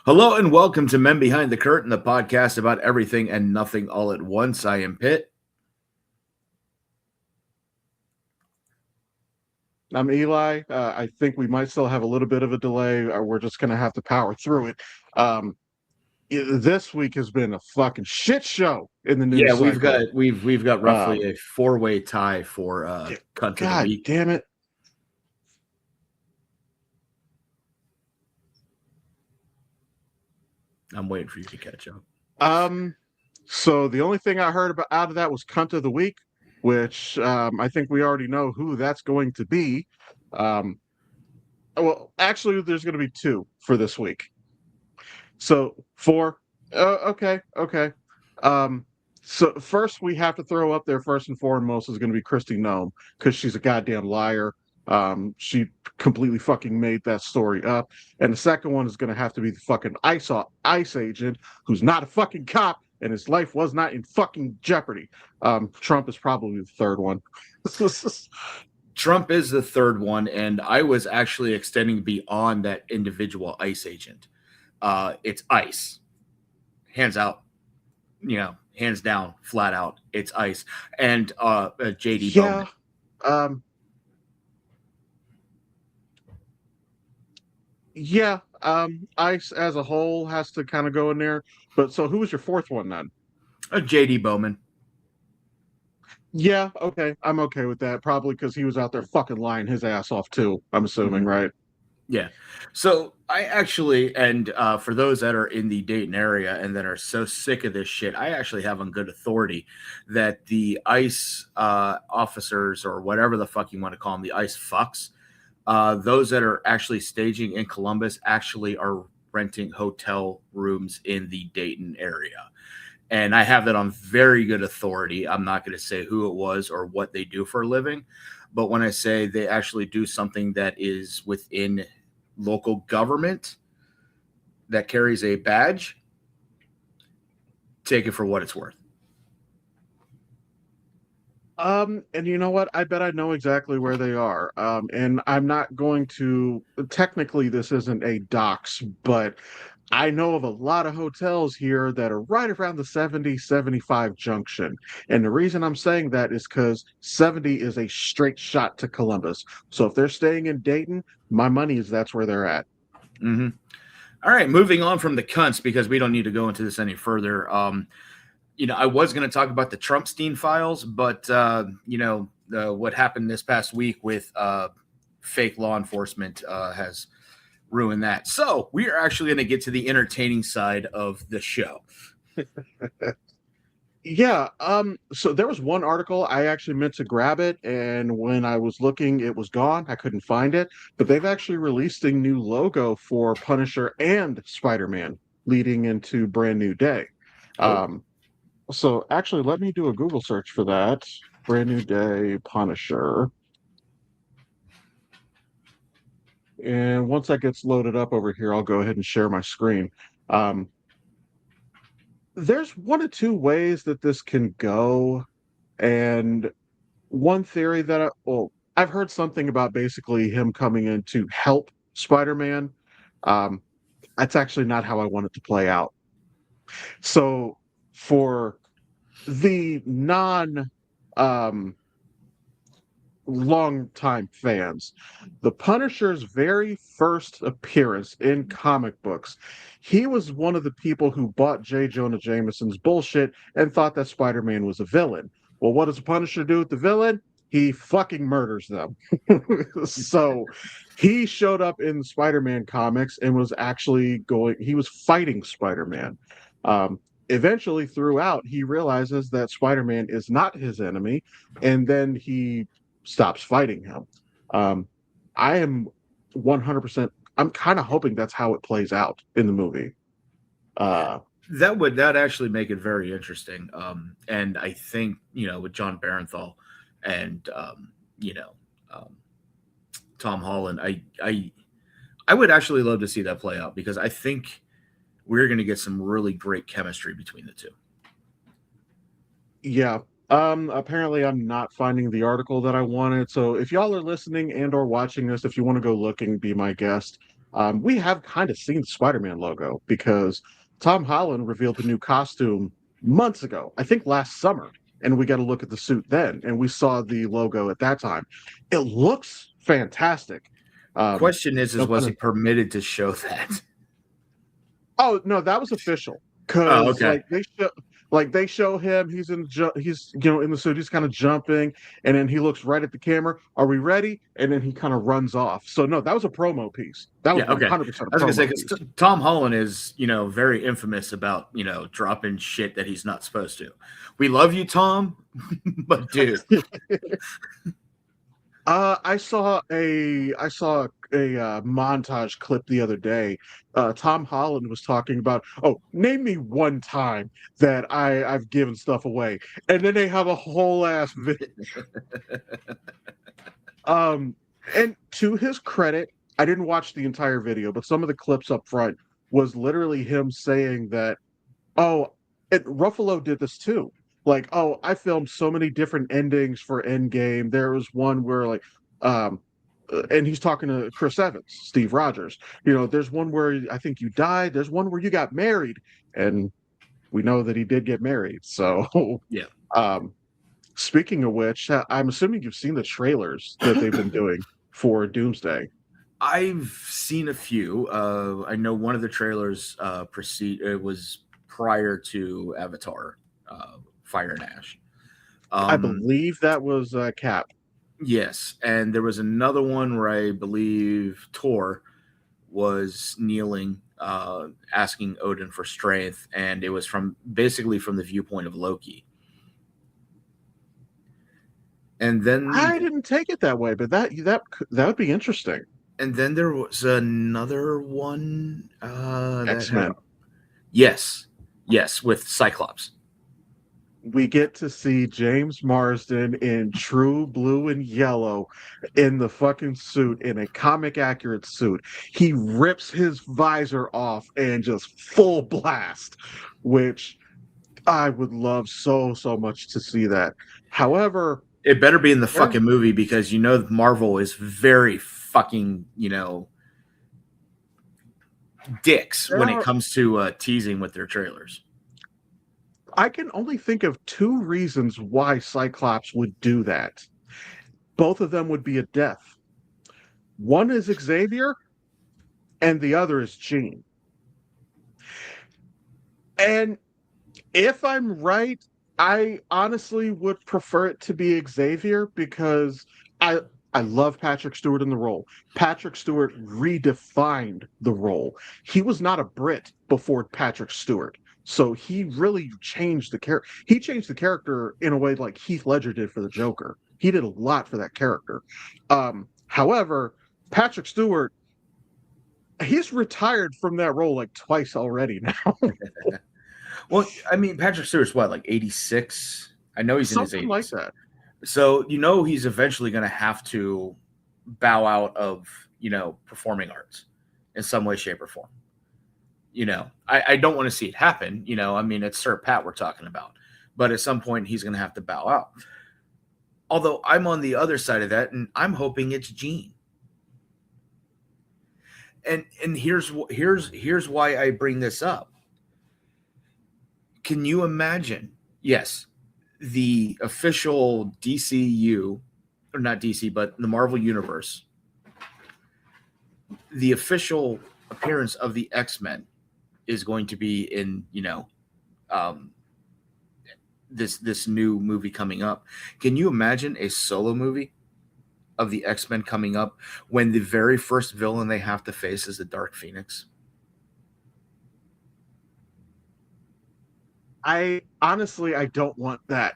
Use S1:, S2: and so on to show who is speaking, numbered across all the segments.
S1: Hello and welcome to Men Behind the Curtain, the podcast about everything and nothing all at once. I am Pitt.
S2: I'm Eli. I think we might still have a little bit of a delay. We're just going to have to power through it. Um, this week has been a fucking shit show in the
S1: Yeah,
S2: news
S1: we've got
S2: cycle.
S1: we've got roughly
S2: Um,
S1: a four-way tie for cunt of the
S2: God
S1: week.
S2: damn it.
S1: I'm waiting for you to catch up.
S2: Um, so the only thing I heard about out of that was cunt of the week, which I think we already know who that's going to be. Um, well, actually, there's going to be two for this week. So four. Okay. Um, so first we have to throw up there first and foremost is going to be Christy Nome because she's a goddamn liar. She completely fucking made that story up. And the second one is going to have to be the fucking ICE agent who's not a fucking cop and his life was not in fucking jeopardy. Trump is probably the third one.
S1: Trump is the third one, and I was actually extending beyond that individual ICE agent. It's ICE, hands out, hands down, flat out. It's ICE and JD
S2: Yeah.
S1: Bowman.
S2: Um, Yeah, ICE as a whole has to kind of go in there. But so who was your fourth one then?
S1: JD Bowman.
S2: Yeah, okay. I'm okay with that. Probably because he was out there fucking lying his ass off too, I'm assuming,
S1: Mhm.
S2: right?
S1: Yeah. So I actually, and for those that are in the Dayton area and that are so sick of this shit, I actually have on good authority that the ICE officers or whatever the fuck you want to call them, the ICE fucks, those that are actually staging in Columbus actually are renting hotel rooms in the Dayton area. And I have that on very good authority. I'm not going to say who it was or what they do for a living, but when I say they actually do something that is within local government that carries a badge, take it for what it's worth.
S2: And you know what? I bet I know exactly where they are. And I'm not going to technically this isn't a dox, but I know of a lot of hotels here that are right around the 70-75 junction. And the reason I'm saying that is because 70 is a straight shot to Columbus. So if they're staying in Dayton, my money is that's where they're at.
S1: Mm-hmm. All right, moving on from the cunts because we don't need to go into this any further. I was going to talk about the Trumpstein files, but what happened this past week with fake law enforcement has ruined that. So we are actually going to get to the entertaining side of the show.
S2: Yeah, so there was one article I actually meant to grab it, and when I was looking, it was gone. I couldn't find it, but they've actually released a new logo for Punisher and Spider-Man leading into Brand New Day.
S1: Oh,
S2: Um, so actually, let me do a Google search for that. Brand New Day Punisher. And once that gets loaded up over here, I'll go ahead and share my screen. Um, there's one of two ways that this can go, and one theory that I've heard something about basically him coming in to help Spider-Man. Um, that's actually not how I want it to play out. So for the non um long time fans, the Punisher's very first appearance in comic books, he was one of the people who bought J. Jonah Jameson's bullshit and thought that Spider-Man was a villain. Well, what does the Punisher do with the villain? He fucking murders them. So he showed up in the Spider-Man comics and was actually he was fighting Spider-Man. Eventually, throughout, he realizes that Spider-Man is not his enemy, and then he stops fighting him. Um, I am 100%. I'm kind of hoping that's how it plays out in the movie. Uh,
S1: that actually make it very interesting. And I think with John Barenthal and um, Tom Holland, I would actually love to see that play out because I think we're going to get some really great chemistry between the two.
S2: yeah. Apparently I'm not finding the article that I wanted. So if y'all are listening and or watching this, if you want to go looking, be my guest. We have kind of seen the Spider-Man logo because Tom Holland revealed the new costume months ago, I think last summer, and we got to look at the suit then, and we saw the logo at that time. It looks fantastic.
S1: Question is
S2: No
S1: was he
S2: pun.
S1: permitted to show that?
S2: Oh no, that was official
S1: Oh,
S2: because
S1: okay.
S2: they show him he's in the suit, he's kind of jumping, and then he looks right at the camera. Are we ready? And then he kind of runs off. So no, that was a promo piece. That was
S1: Yeah, okay.
S2: 100%
S1: I
S2: a
S1: was gonna say
S2: promo
S1: because
S2: piece.
S1: Tom Holland is, very infamous about dropping shit that he's not supposed to. We love you, Tom, but dude,
S2: I saw a montage clip the other day. Tom Holland was talking about, oh, name me one time that I've given stuff away, and then they have a whole ass video. Um, and to his credit, I didn't watch the entire video, but some of the clips up front was literally him saying that, oh, Ruffalo did this too. Like, oh, I filmed so many different endings for Endgame. There was one where um, and he's talking to Chris Evans, Steve Rogers. There's one where I think you died. There's one where you got married, and we know that he did get married. So,
S1: yeah.
S2: um, speaking of which, I'm assuming you've seen the trailers that they've been doing for Doomsday.
S1: I've seen a few. I know one of the trailers it was prior to Avatar, Fire and Ash.
S2: I
S1: Um,
S2: believe that was Cap.
S1: yes, and there was another one where I believe Thor was kneeling, asking Odin for strength, and it was basically from the viewpoint of Loki. And then
S2: I didn't take it that way, but that would be interesting.
S1: there was another one that had
S2: X-Men.
S1: yes, yes, with Cyclops.
S2: We get to see James Marsden in true blue and yellow in the fucking suit, in a comic accurate suit. He rips his visor off and just full blast, which I would love so, so much to see that. However,
S1: It better be in the
S2: there,
S1: fucking movie because Marvel is very fucking dicks
S2: there
S1: when it
S2: are,
S1: comes to teasing with their trailers.
S2: I can only think of two reasons why Cyclops would do that. Both of them would be a death. One is Xavier, and the other is Jean. And if I'm right, I honestly would prefer it to be Xavier because I I love Patrick Stewart in the role. Patrick Stewart redefined the role. He was not a Brit before Patrick Stewart. So he really changed the character. He changed the character in a way like Heath Ledger did for the Joker. He did a lot for that character. However, Patrick Stewart, he's retired from that role like twice already now.
S1: Well, I mean, Patrick Stewart's what, like 86? I know he's in his
S2: Something like
S1: 80s.
S2: that.
S1: So, he's eventually going to have to bow out of, performing arts in some way, shape, or form. I don't want to see it happen. I mean, it's Sir Pat we're talking about. But at some point, he's going to have to bow out. Although I'm on the other side of that, and I'm hoping it's Gene. And here's why I bring this up. Can you imagine? Yes, the official DCU, or not DC, but the Marvel Universe, the official appearance of the X-Men is going to be in, um, this new movie coming up. Can you imagine a solo movie of the X-Men coming up when the very first villain they have to face is the Dark Phoenix?
S2: I don't want that.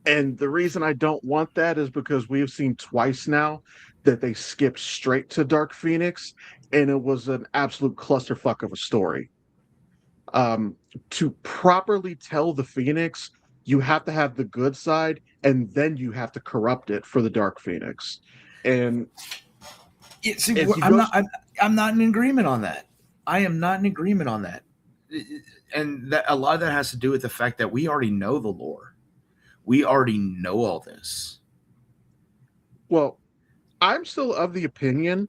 S2: And the reason I don't want that is because we have seen twice now that they skipped straight to Dark Phoenix, and it was an absolute clusterfuck of a story. Um, to properly tell the Phoenix, you have to have the good side, and then you have to corrupt it for the Dark Phoenix. And
S1: Yeah, see,
S2: if you
S1: I'm
S2: go,
S1: not. I'm not in agreement on that. I am not in agreement on that. And that a lot of that has to do with the fact that we already know the lore. We already know all this.
S2: well, I'm still of the opinion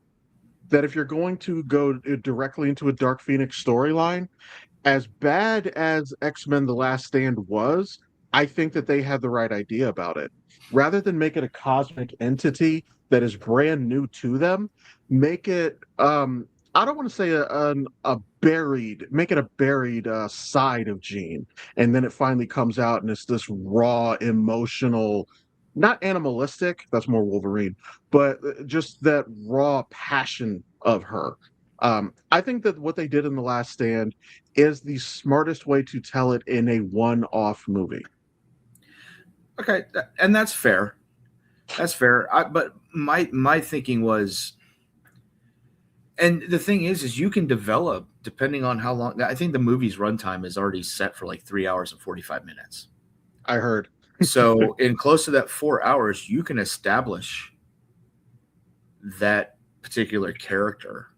S2: that if you're going to go directly into a Dark Phoenix storyline, as bad as X-Men The Last Stand was, I think that they had the right idea about it. Rather than make it a cosmic entity that is brand new to them, make it I don't want to say make it a buried side of Jean. And then it finally comes out and it's this raw, emotional, not animalistic, that's more Wolverine, but just that raw passion of her. I think that what they did in The Last Stand is the smartest way to tell it in a one-off movie.
S1: Okay, and that's fair. That's fair. But my thinking was, and the thing is you can develop depending on how long. I think the movie's runtime is already set for like 3 hours and 45 minutes.
S2: I heard.
S1: So in close to that 4 hours, you can establish that particular character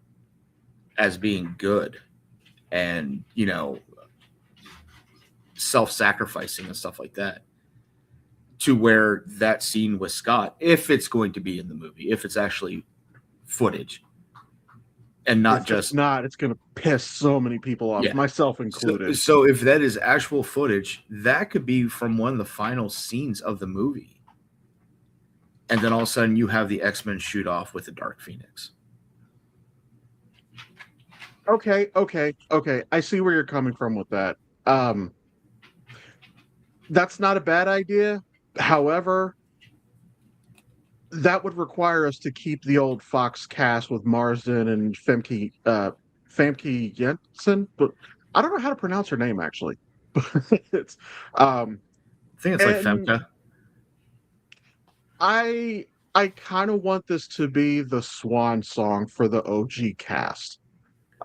S1: as being good, and self-sacrificing and stuff like that, to where that scene with Scott, if it's going to be in the movie, if it's actually footage and not
S2: If
S1: just
S2: it's not, it's going to piss so many people off,
S1: yeah.
S2: myself included.
S1: So if that is actual footage, that could be from one of the final scenes of the movie, and then all of a sudden you have the X-Men shoot off with the Dark Phoenix.
S2: Okay. I see where you're coming from with that. That's not a bad idea. However, that would require us to keep the old Fox cast with Marsden and Famke Jensen, but I don't know how to pronounce her name actually. it's
S1: I think it's like Femke.
S2: I kind of want this to be the swan song for the OG cast.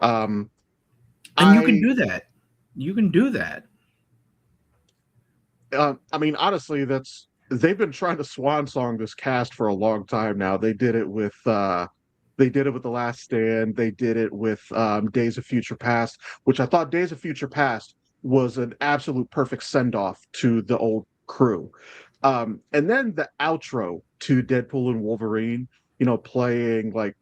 S1: And you can do that. You can do that.
S2: I mean, honestly, they've been trying to swan song this cast for a long time now. They did it with The Last Stand. They did it with Days of Future Past, which I thought Days of Future Past was an absolute perfect send off to the old crew. And then the outro to Deadpool and Wolverine, playing like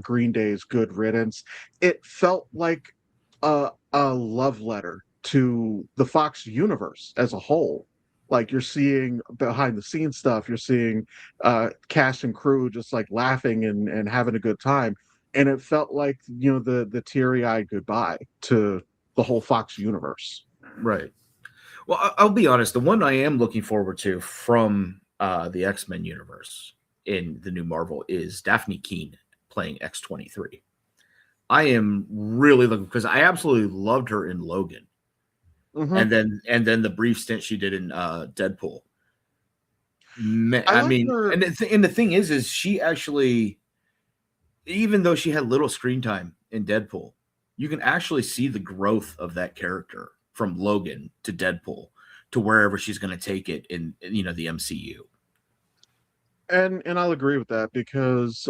S2: Green Day's Good Riddance. It felt like a love letter to the Fox universe as a whole. Like you're seeing behind the scenes stuff, you're seeing cast and crew just like laughing and having a good time. And it felt like, the teary-eyed goodbye to the whole Fox universe.
S1: Right. Well, I'll be honest. The one I am looking forward to from the X-Men universe in the new Marvel is Daphne Keene playing X-23. I am really looking, because I absolutely loved her in Logan, and then the brief stint she did in Deadpool. I mean, and the thing is she actually, even though she had little screen time in Deadpool, you can actually see the growth of that character from Logan to Deadpool to wherever she's going to take it in the MCU.
S2: And I'll agree with that, because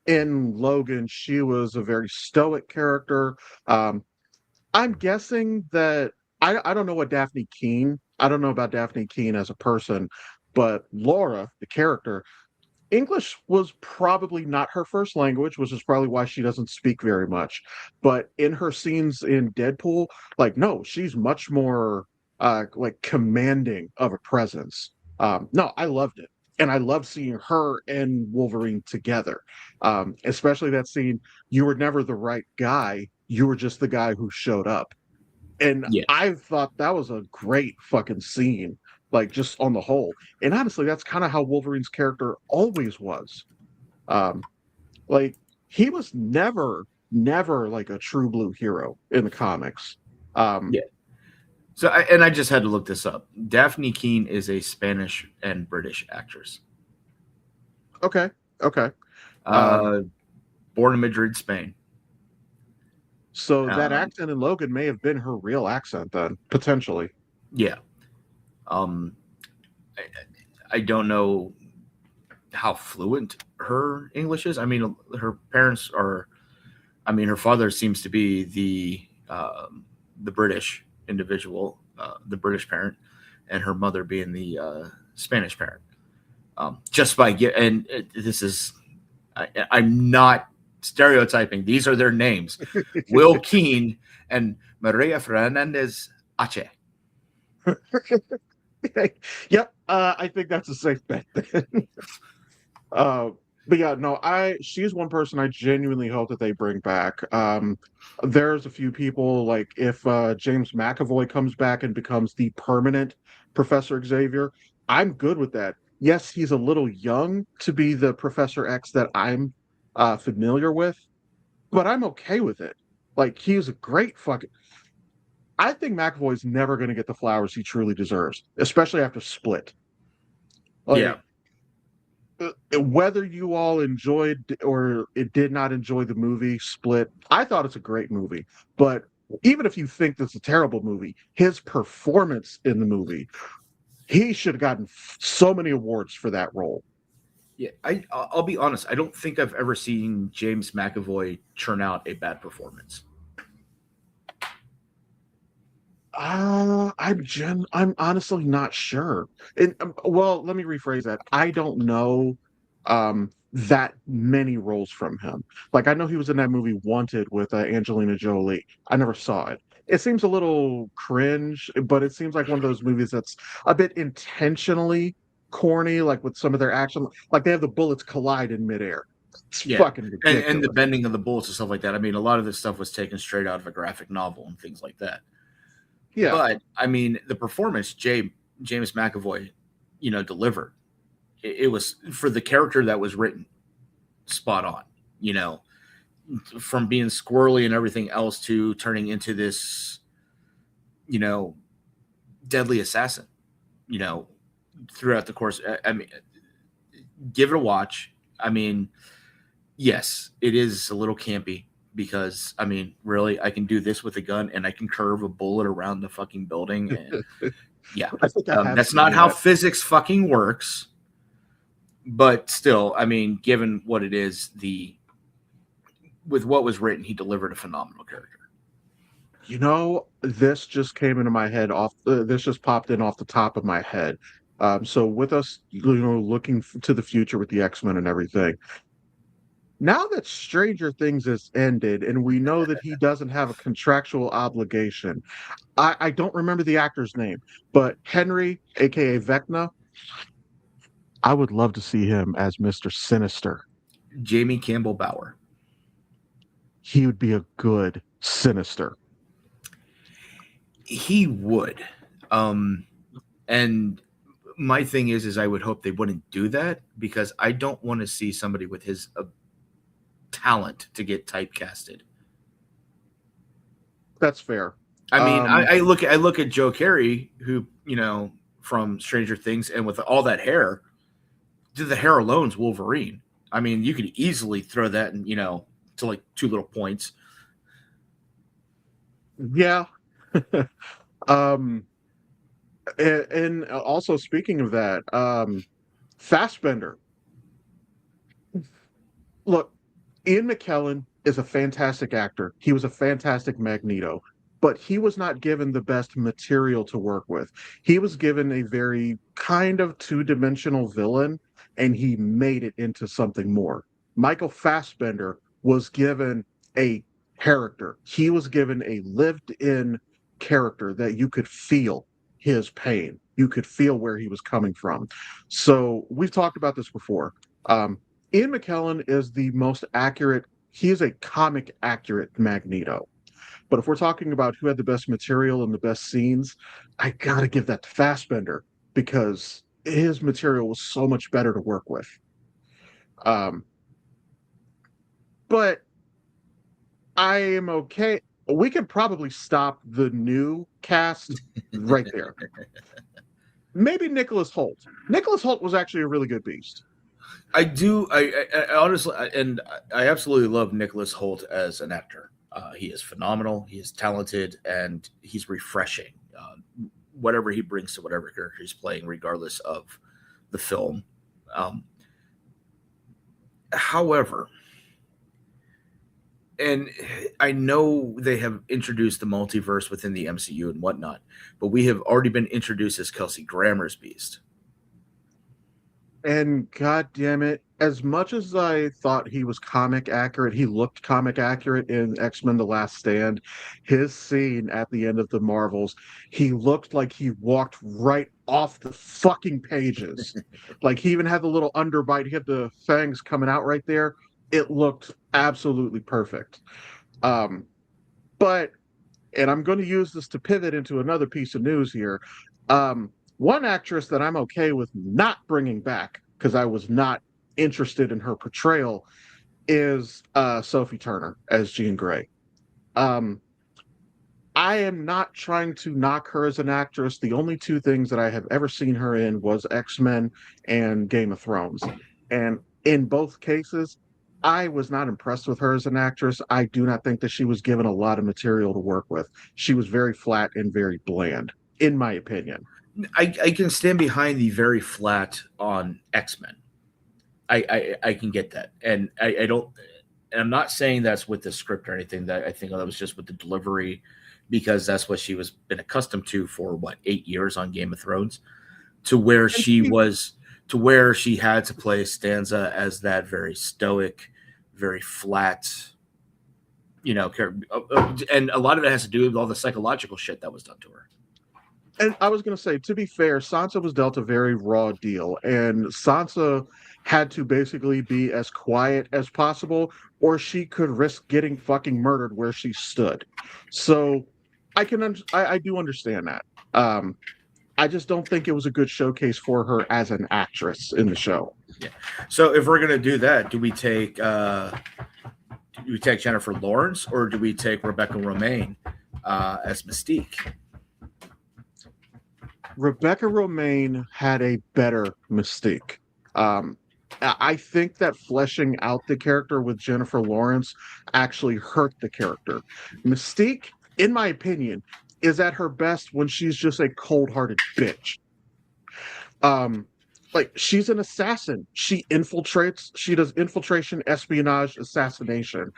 S2: in Logan she was a very stoic character. I'm guessing that I don't know what Daphne Keene. I don't know about Daphne Keene as a person, but Laura, the character, English was probably not her first language, which is probably why she doesn't speak very much. But in her scenes in Deadpool, like, no, she's much more like commanding of a presence. No, I loved it. And I love seeing her and Wolverine together. Especially that scene, you were never the right guy, you were just the guy who showed up. And
S1: Yeah.
S2: I thought that was a great fucking scene, like just on the whole. And honestly, that's kind of how Wolverine's character always was. Like he was never like a true blue hero in the comics.
S1: Yeah. So I just had to look this up. Daphne Keene is a Spanish and British actress.
S2: Okay.
S1: Born in Madrid, Spain.
S2: So that accent in Logan may have been her real accent then, potentially.
S1: Yeah. I don't know how fluent her English is. I mean, her parents are. I mean, her father seems to be the British individual, the British parent, and her mother being the Spanish parent. Just by get, and this is, I'm not stereotyping. These are their names: Will Keane and Maria Fernandez Ache.
S2: Yep, I think that's a safe bet then. uh, but yeah, no, she's one person I genuinely hope that they bring back. There's a few people like if James McAvoy comes back and becomes the permanent Professor Xavier, I'm good with that. Yes, he's a little young to be the Professor X that I'm familiar with, but I'm okay with it. Like he's a great fucking. I think McAvoy's never going to get the flowers he truly deserves, especially after Split.
S1: Yeah,
S2: Like whether you all enjoyed or it did not enjoy the movie Split, I thought it's a great movie. But even if you think that's a terrible movie, his performance in the movie, he should have gotten so many awards for that role.
S1: yeah. I'll be honest. I don't think I've ever seen James McAvoy churn out a bad performance.
S2: I'm honestly not sure. And well, let me rephrase that. I don't know that many roles from him. Like I know he was in that movie Wanted with Angelina Jolie. I never saw it. It seems a little cringe, but it seems like one of those movies that's a bit intentionally corny, like with some of their action. Like they have the bullets collide in midair. It's
S1: Yeah,
S2: fucking
S1: and the
S2: ridiculous.
S1: bending of the bullets and stuff like that. I mean, a lot of this stuff was taken straight out of a graphic novel and things like that.
S2: Yeah.
S1: But I mean, the performance James McAvoy, delivered. It was for the character that was written, spot on. You know, from being squirrely and everything else to turning into this, you know, deadly assassin. You know, throughout the course. I mean, give it a watch. I mean, yes, it is a little campy because I mean, really, I can do this with a gun and I can curve a bullet around the fucking building, and yeah,
S2: I think I have
S1: that's
S2: seen
S1: not how
S2: that.
S1: physics fucking works. But still, I mean, given what it is, the with what was written, he delivered a phenomenal character.
S2: You know, this just came into my head this just popped in off the top of my head. So with us, looking to the future with the X-Men and everything. Now that Stranger Things has ended and we know that he doesn't have a contractual obligation, I don't remember the actor's name, but Henry, aka Vecna, I would love to see him as Mr. Sinister.
S1: Jamie Campbell Bower.
S2: He would be a good Sinister.
S1: He would. And my thing is I would hope they wouldn't do that because I don't want to see somebody with his talent to get typecasted.
S2: That's fair.
S1: I mean,
S2: Um,
S1: I look at Joe Carey, who from Stranger Things, and with all that hair, the hair alone's Wolverine. I mean, you could easily throw that in, to like two little points.
S2: yeah. um, and also speaking of that, Fassbender. Look, Ian McKellen is a fantastic actor. He was a fantastic Magneto, but he was not given the best material to work with. He was given a very kind of two-dimensional villain, and he made it into something more. Michael Fassbender was given a character. He was given a lived-in character that you could feel his pain. You could feel where he was coming from. So we've talked about this before. Ian McKellen is the most accurate. He is a comic accurate Magneto. But if we're talking about who had the best material and the best scenes, I gotta give that to Fassbender because his material was so much better to work with. Um, but I am okay. We could probably stop the new cast right there. Maybe Nicholas Holt. Nicholas Holt was actually a really good beast.
S1: I do. I honestly, and I absolutely love Nicholas Holt as an actor. He is phenomenal. He is talented, and he's refreshing. Whatever he brings to whatever character he's playing, regardless of the film. Um, However, and I know they have introduced the multiverse within the MCU and whatnot, but we have already been introduced as Kelsey Grammer's Beast.
S2: And god damn it, as much as I thought he was comic accurate, he looked comic accurate in X-Men The Last Stand. His scene at the end of the Marvels, he looked like he walked right off the fucking pages. Like he even had the little underbite, he had the fangs coming out right there. It looked absolutely perfect. Um, but and I'm going to use this to pivot into another piece of news here. One actress that I'm okay with not bringing back because I was not interested in her portrayal is Sophie Turner as Jean Grey. Um, I am not trying to knock her as an actress. The only two things that I have ever seen her in was X-Men and Game of Thrones. And in both cases, I was not impressed with her as an actress. I do not think that she was given a lot of material to work with. She was very flat and very bland, in my opinion.
S1: I can stand behind the very flat on X-Men. I can get that, and I don't. And I'm not saying that's with the script or anything. That I think that was just with the delivery, because that's what she was been accustomed to for what 8 years on Game of Thrones, to where
S2: And
S1: she was to where she had to play Stanza as that very stoic, very flat, and a lot of it has to do with all the psychological shit that was done to her.
S2: And I was going to say, to be fair, Sansa was dealt a very raw deal, and Sansa had to basically be as quiet as possible, or she could risk getting fucking murdered where she stood. So I do understand that. I just don't think it was a good showcase for her as an actress in the show.
S1: Yeah. So if we're gonna do that, do we take Jennifer Lawrence, or do we take Rebecca Romaine as Mystique?
S2: Rebecca Romaine had a better Mystique. I think that fleshing out the character with Jennifer Lawrence actually hurt the character. Mystique, in my opinion, is at her best when she's just a cold-hearted bitch. Um, like she's an assassin. She infiltrates. She does infiltration, espionage, assassination.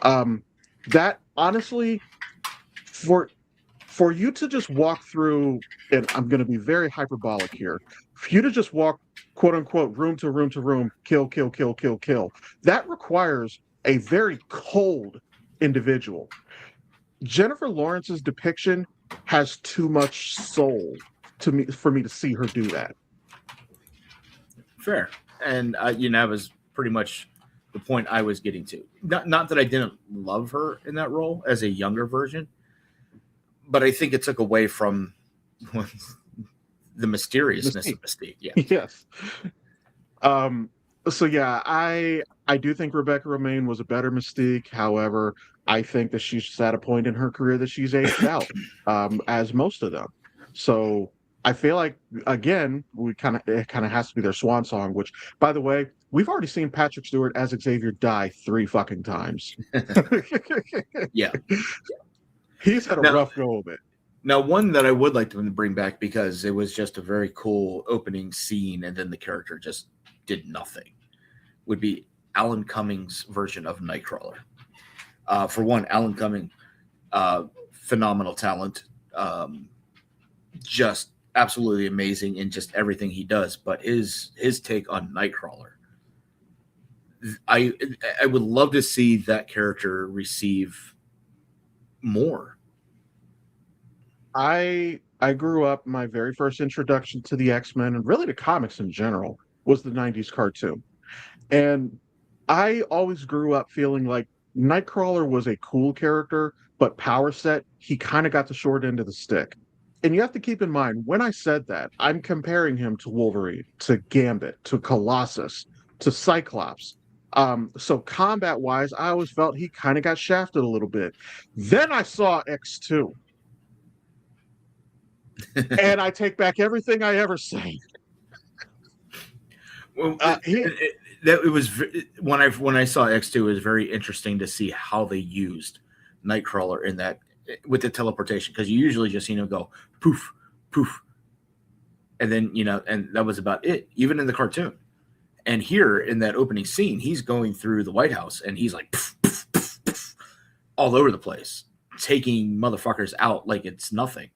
S2: That honestly, for for you to just walk through, and I'm going to be very hyperbolic here, for you to just walk, quote unquote, room to room to room, kill, kill, kill, kill, kill, that requires a very cold individual. Jennifer Lawrence's depiction has too much soul to me for me to see her do that.
S1: Fair, and that was pretty much the point I was getting to. Not that I didn't love her in that role as a younger version, but I think it took away from the mysteriousness of Mystique. Yeah.
S2: Yes. So yeah, I do think Rebecca Romaine was a better Mystique. However, I think that she's at a point in her career that she's aged out, as most of them. So I feel like again, it kind of has to be their swan song. Which, by the way, we've already seen Patrick Stewart as Xavier die 3 fucking times.
S1: Yeah.
S2: He's had a rough go of it.
S1: Now, one that I would like to bring back because it was just a very cool opening scene, and then the character just did nothing, would be Alan Cummings' version of Nightcrawler. For one, Alan Cumming, phenomenal talent, just absolutely amazing in just everything he does. But his take on Nightcrawler, I would love to see that character receive more.
S2: I grew up, my very first introduction to the X-Men and really to comics in general was the 90s cartoon. And I always grew up feeling like Nightcrawler was a cool character, but power set, he kind of got the short end of the stick. And you have to keep in mind, when I said that, I'm comparing him to Wolverine, to Gambit, to Colossus, to Cyclops. So combat wise, I always felt he kind of got shafted a little bit. Then I saw X2. And I take back everything I ever said.
S1: Well, it was when I saw X2, it was very interesting to see how they used Nightcrawler in that with the teleportation, because you usually just go poof, poof, and then and that was about it, even in the cartoon. And here in that opening scene, he's going through the White House and he's like poof, poof, poof, poof, all over the place, taking motherfuckers out like it's nothing.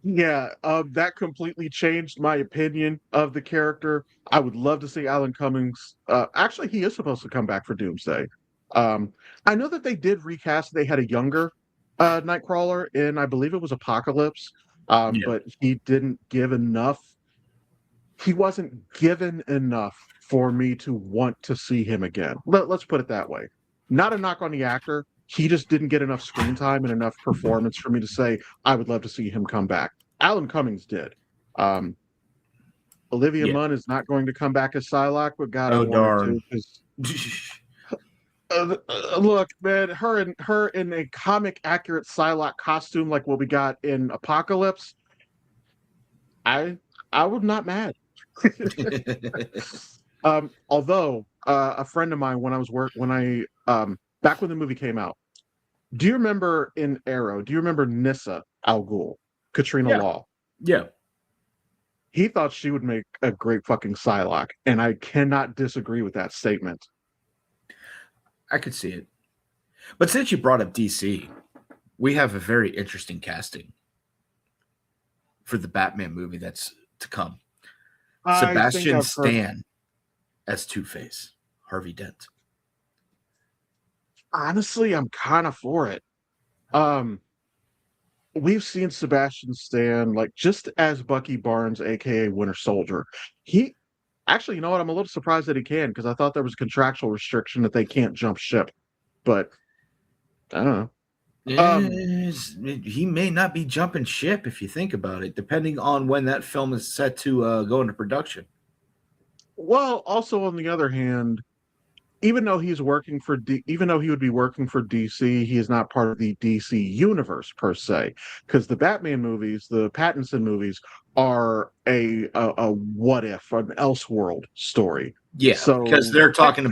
S2: Yeah, that completely changed my opinion of the character. I would love to see Alan Cummings. Actually, he is supposed to come back for Doomsday. Um, I know that they did recast. They had a younger Nightcrawler in, I believe it was Apocalypse,
S1: Yeah.
S2: but he didn't give enough. He wasn't given enough for me to want to see him again. Let's put it that way. Not a knock on the actor. He just didn't get enough screen time and enough performance for me to say I would love to see him come back. Alan Cummings did. Um, Olivia
S1: Yeah.
S2: Munn is not going to come back as Psylocke, but God, I
S1: Oh
S2: want her
S1: darn.
S2: to. Because look, man, her in a comic accurate Psylocke costume like what we got in Apocalypse, I I would not mad. Although a friend of mine, when I back when the movie came out, do you remember in Arrow? Do you remember Nissa Al Ghul, Katrina
S1: Yeah.
S2: Law?
S1: Yeah.
S2: He thought she would make a great fucking Psylocke, and I cannot disagree with that statement.
S1: I could see it. But since you brought up DC, we have a very interesting casting for the Batman movie that's to come.
S2: I think
S1: Sebastian
S2: I've heard.
S1: Stan as Two-Face, Harvey Dent.
S2: Honestly, I'm kind of for it. Um, we've seen Sebastian Stan like just as Bucky Barnes, aka Winter Soldier. He actually, you know what? I'm a little surprised that he can because I thought there was a contractual restriction that they can't jump ship. But I don't know. Um,
S1: He may not be jumping ship if you think about it, depending on when that film is set to go into production.
S2: well, also on the other hand, even though he would be working for DC, he is not part of the DC universe per se. Because the Batman movies, the Pattinson movies, are a what if, an Elseworld story.
S1: Yeah, because
S2: So
S1: they're talking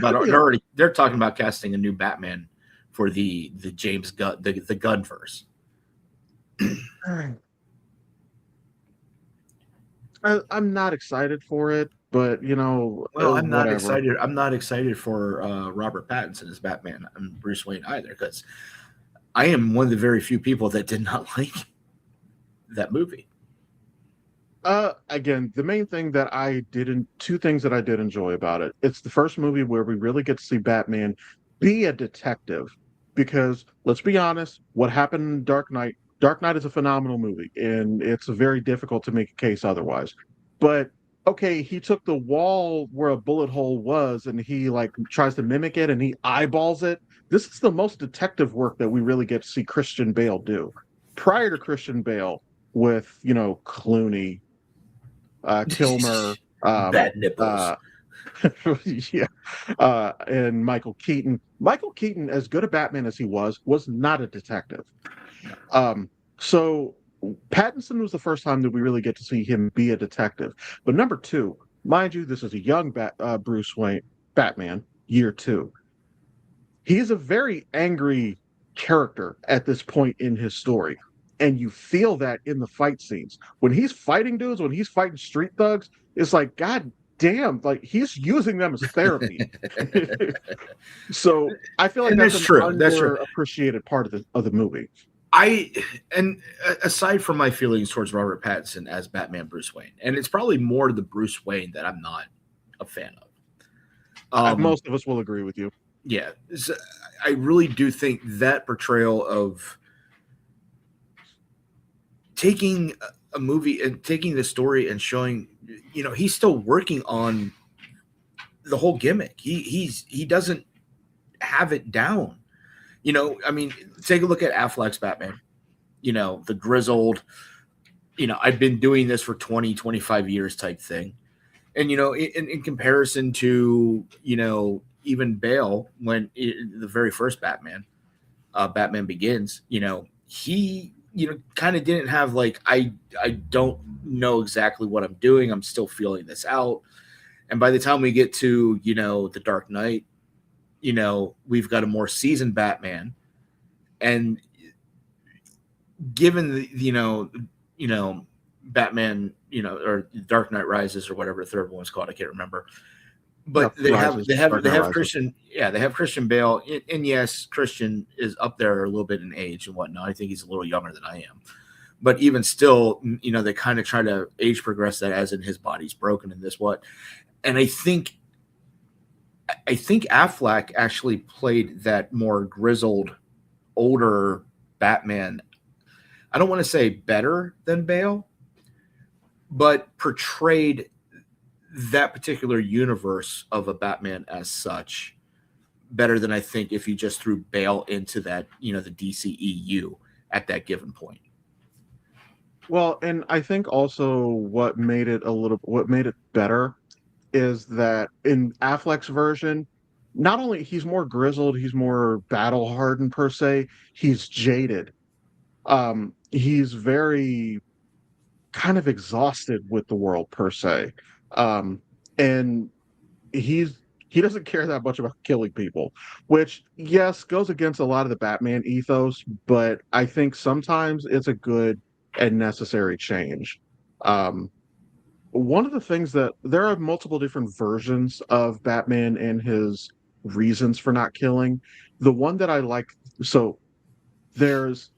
S1: about casting a new Batman for the James Gunn the Gunverse.
S2: I'm not excited for it, but
S1: Well, I'm not
S2: whatever.
S1: excited. I'm not excited for Robert Pattinson as Batman and Bruce Wayne either, because I am one of the very few people that did not like that movie.
S2: Again, the main thing that two things that I did enjoy about it. It's the first movie where we really get to see Batman be a detective. Because let's be honest, what happened in Dark Knight is a phenomenal movie, and it's very difficult to make a case otherwise. But okay, he took the wall where a bullet hole was, and he like tries to mimic it, and he eyeballs it. This is the most detective work that we really get to see Christian Bale do. Prior to Christian Bale, with Clooney, Kilmer,
S1: Bad nipples.
S2: uh, yeah, and Michael Keaton. Michael Keaton, as good a Batman as he was not a detective. So Pattinson was the first time that we really get to see him be a detective. But number two, mind you, this is a young Bruce Wayne Batman, year two. He is a very angry character at this point in his story. And you feel that in the fight scenes. When he's fighting dudes, when he's fighting street thugs, it's like, God damn, like he's using them as therapy. So I feel like
S1: And
S2: that's
S1: that's
S2: an
S1: true. That's true.
S2: underappreciated part of the movie.
S1: I and aside from my feelings towards Robert Pattinson as Batman Bruce Wayne, and it's probably more the Bruce Wayne that I'm not a fan of.
S2: Most of us will agree with you.
S1: Yeah, I really do think that portrayal of taking a movie and taking the story and showing, he's still working on the whole gimmick. He doesn't have it down. I mean, take a look at Affleck's Batman. The grizzled, I've been doing this for 20, 25 years type thing. And, in comparison to, even Bale, the very first Batman, Batman Begins, he, kind of didn't have like, I don't know exactly what I'm doing. I'm still feeling this out. And by the time we get to, the Dark Knight, we've got a more seasoned Batman. And given the, Batman, or Dark Knight Rises or whatever the third one's called, I can't remember. But
S2: Yeah, Rises, Dark
S1: they
S2: Knight
S1: have
S2: Rises.
S1: Christian Bale, and yes, Christian is up there a little bit in age and whatnot. I think he's a little younger than I am, but even still, they kind of try to age progress that, as in his body's broken and this what. And I think Affleck actually played that more grizzled, older Batman. I don't want to say better than Bale, but portrayed that particular universe of a Batman as such better than I think if you just threw Bale into that, the DCEU at that given point.
S2: Well, and I think also what made it better is that in Affleck's version, not only he's more grizzled, he's more battle hardened per se, he's jaded. He's very kind of exhausted with the world per se. Um, and he doesn't care that much about killing people, which yes, goes against a lot of the Batman ethos, but I think sometimes it's a good and necessary change. Um, One of the things that there are multiple different versions of Batman and his reasons for not killing. The one that I like, so there's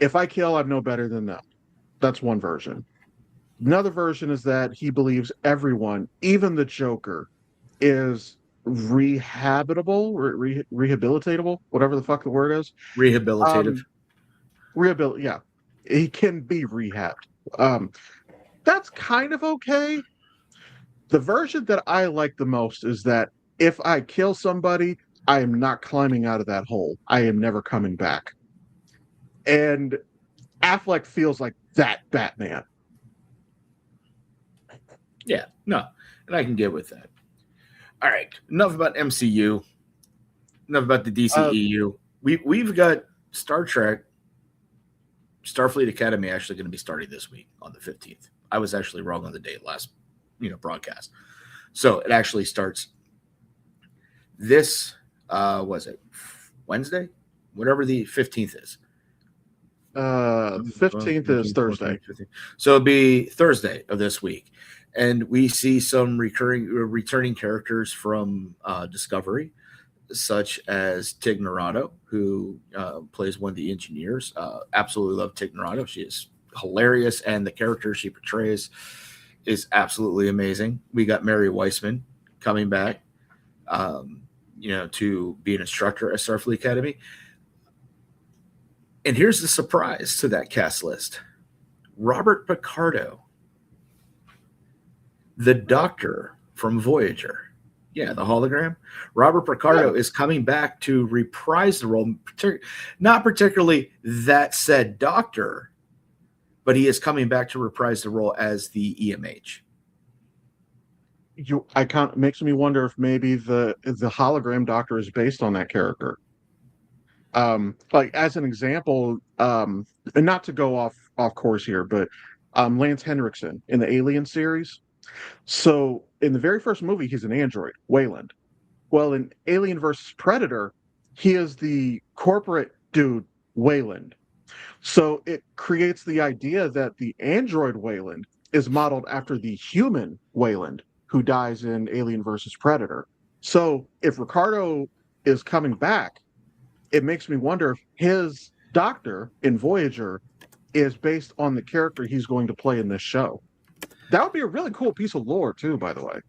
S2: if I kill, I'm no better than them. That's one version. Another version is that he believes everyone, even the Joker, is rehabilitatable, whatever the fuck the word is.
S1: Rehabilitative.
S2: Um, yeah, he can be rehabbed. Um, that's kind of okay. The version that I like the most is that if I kill somebody, I am not climbing out of that hole. I am never coming back. And Affleck feels like that Batman.
S1: Yeah, no, and I can get with that. All right, enough about MCU. Enough about the
S2: Uh,
S1: DCEU. We've got Star Trek, Starfleet Academy actually going to be starting this week on the 15th. I was actually wrong on the date last, broadcast. So it actually starts this. Was it Wednesday? Whatever the 15th is.
S2: the 15th is Thursday.
S1: So it'll be Thursday of this week. And we see some returning characters from Discovery, such as Tig Notaro, who plays one of the engineers. Absolutely love Tig Notaro. She is hilarious, and the character she portrays is absolutely amazing. We got Mary Weissman coming back, to be an instructor at Starfleet Academy. And here's the surprise to that cast list: Robert Picardo, the Doctor from Voyager. Yeah, the hologram. Robert Picardo is coming back to reprise the role, not particularly that said Doctor, but he is coming back to reprise the role as the EMH.
S2: I can't makes me wonder if maybe the hologram Doctor is based on that character. Like as an example, and not to go off course here, but Lance Henriksen in the Alien series. So in the very first movie, he's an android, Wayland. Well, in Alien versus Predator, he is the corporate dude, Wayland. So it creates the idea that the android Wayland is modeled after the human Wayland who dies in Alien versus Predator. So if Ricardo is coming back, it makes me wonder if his doctor in Voyager is based on the character he's going to play in this show. That would be a really cool piece of lore, too, by the way.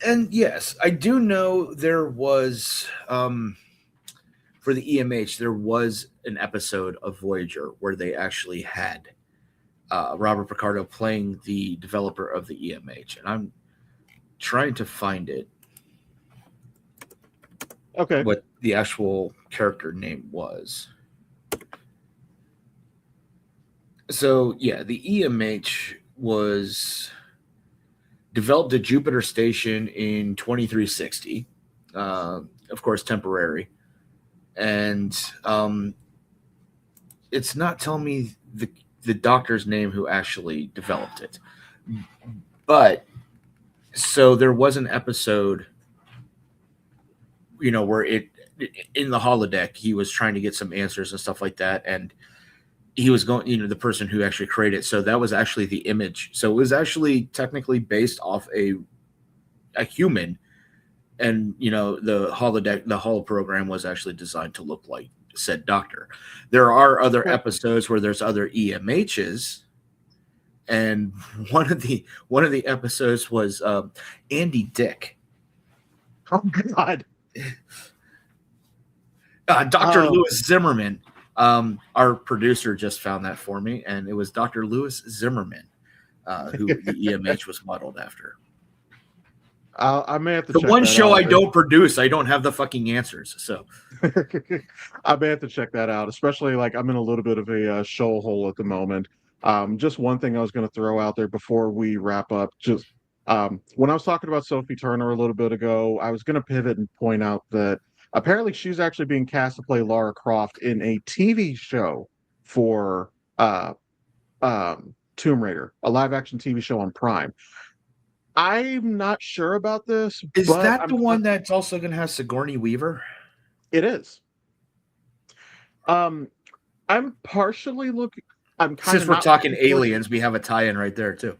S1: And yes, I do know there was for the EMH there was an episode of Voyager where they actually had Robert Picardo playing the developer of the EMH, and I'm trying to find it.
S2: Okay.
S1: What the actual character name was. So yeah, the EMH was developed at Jupiter Station in 2360, of course, temporary, and it's not telling me the doctor's name who actually developed it, but so there was an episode, where it in the holodeck he was trying to get some answers and stuff like that, and he was going, the person who actually created it. So that was actually the image. So it was actually technically based off a human, and the holodeck, the holo program was actually designed to look like said doctor. There are other episodes where there's other EMHs, and one of the episodes was Andy Dick.
S2: Oh God.
S1: Dr. Louis Zimmerman. Our producer just found that for me, and it was Dr. Louis Zimmerman, who the EMH was modeled after.
S2: I may have to
S1: The
S2: check
S1: one
S2: that
S1: show
S2: out.
S1: I don't produce, I don't have the fucking answers. So
S2: I may have to check that out, especially like I'm in a little bit of a show hole at the moment. Just one thing I was going to throw out there before we wrap up. Just when I was talking about Sophie Turner a little bit ago, I was going to pivot and point out that apparently she's actually being cast to play Lara Croft in a TV show for Tomb Raider, a live action TV show on Prime. I'm not sure about this,
S1: is
S2: but
S1: that the one that's also going to have Sigourney Weaver?
S2: It is. I'm partially looking. I'm kind
S1: Since
S2: of
S1: we're
S2: not
S1: talking
S2: looking forward-
S1: aliens, we have a tie-in right there too.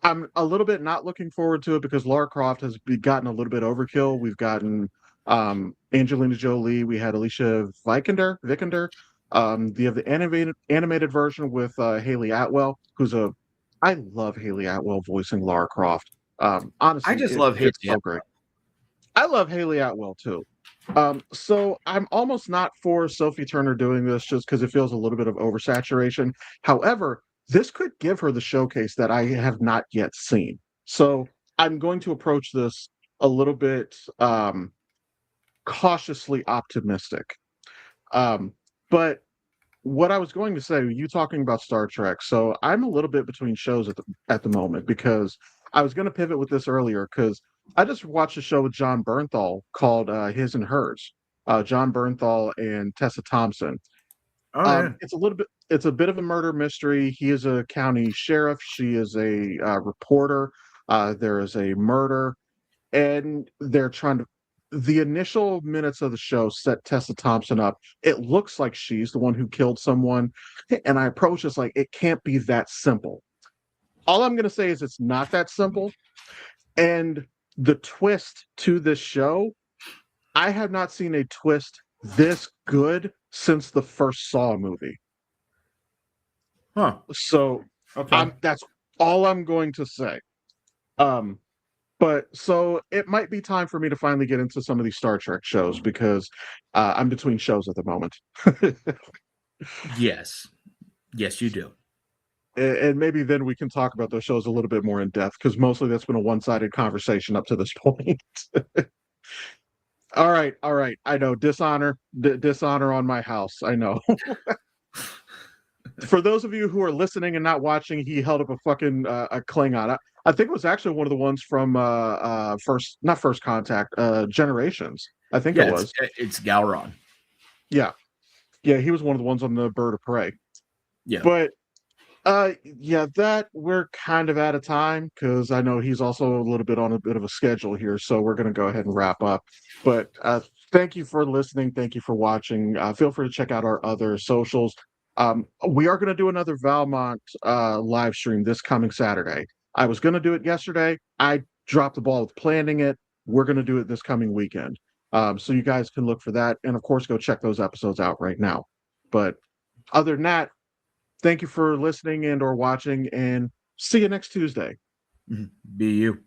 S2: I'm a little bit not looking forward to it because Lara Croft has gotten a little bit overkill. We've gotten Angelina Jolie. We had Alicia Vikander. You have the animated version with Haley Atwell, I love Haley Atwell voicing Lara Croft. Honestly,
S1: I just love
S2: it's
S1: Haley
S2: so great. I love Haley Atwell too. So I'm almost not for Sophie Turner doing this just because it feels a little bit of oversaturation. However, this could give her the showcase that I have not yet seen. So I'm going to approach this a little bit cautiously optimistic. But what I was going to say, you talking about Star Trek, so I'm a little bit between shows at the moment because I was going to pivot with this earlier because I just watched a show with John Bernthal called His and Hers. John Bernthal and Tessa Thompson.
S1: Oh yeah.
S2: It's a bit of a murder mystery. He is a county sheriff. She is a reporter. There is a murder, and they're trying to. The initial minutes of the show set Tessa Thompson up. It looks like she's the one who killed someone, and I approach this like it can't be that simple. All I'm going to say is it's not that simple, and the twist to this show, I have not seen a twist this good since the first Saw movie.
S1: Huh.
S2: So
S1: Okay.
S2: that's all I'm going to say. But so it might be time for me to finally get into some of these Star Trek shows because I'm between shows at the moment.
S1: Yes. Yes, you do.
S2: And maybe then we can talk about those shows a little bit more in depth because mostly that's been a one-sided conversation up to this point. All right. I know dishonor on my house. I know. For those of you who are listening and not watching, he held up a fucking a Klingon. I think it was actually one of the ones from not First Contact, Generations. I think it was.
S1: It's Gowron.
S2: Yeah, he was one of the ones on the Bird of Prey.
S1: Yeah,
S2: but that we're kind of out of time because I know he's also a little bit on a bit of a schedule here, so we're going to go ahead and wrap up. But thank you for listening. Thank you for watching. Feel free to check out our other socials. We are going to do another Valmont live stream this coming Saturday. I was going to do it yesterday. I dropped the ball with planning it. We're going to do it this coming weekend. So you guys can look for that. And of course, go check those episodes out right now. But other than that, thank you for listening and or watching, and see you next Tuesday.
S1: Be you.